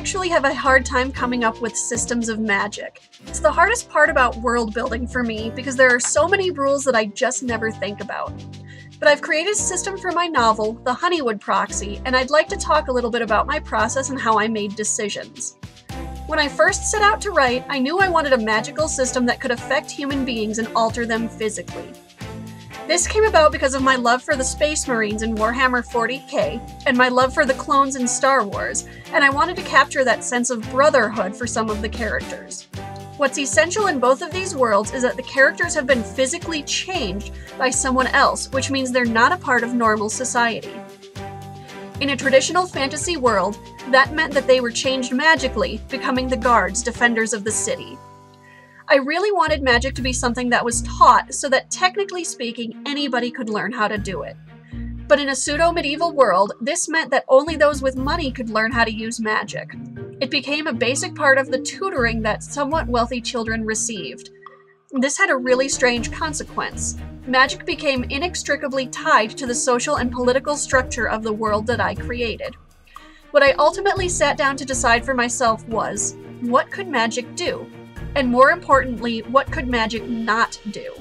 actually have a hard time coming up with systems of magic. It's the hardest part about world building for me because there are so many rules that I just never think about. But I've created a system for my novel, the Honeywood PROXY, and I'd like to talk a little bit about my process and how I made decisions. When I first set out to write, I knew I wanted a magical system that could affect human beings and alter them physically. This came about because of my love for the Space Marines in Warhammer 40k, and my love for the clones in Star Wars, and I wanted to capture that sense of brotherhood for some of the characters. What's essential in both of these worlds is that the characters have been physically changed by someone else, which means they're not a part of normal society. In a traditional fantasy world, that meant that they were changed magically, becoming the guards, defenders of the city. I really wanted magic to be something that was taught so that, technically speaking, anybody could learn how to do it. But in a pseudo-medieval world, this meant that only those with money could learn how to use magic. It became a basic part of the tutoring that somewhat wealthy children received. This had a really strange consequence. Magic became inextricably tied to the social and political structure of the world that I created. What I ultimately sat down to decide for myself was, what could magic do? And more importantly, what could magic not do?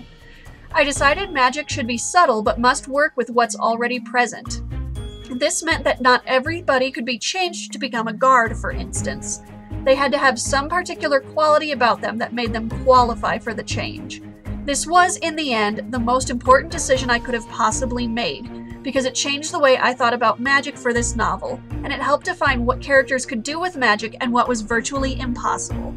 I decided magic should be subtle but must work with what's already present. This meant that not everybody could be changed to become a guard, for instance. They had to have some particular quality about them that made them qualify for the change. This was, in the end, the most important decision I could have possibly made, because it changed the way I thought about magic for this novel, and it helped define what characters could do with magic and what was virtually impossible.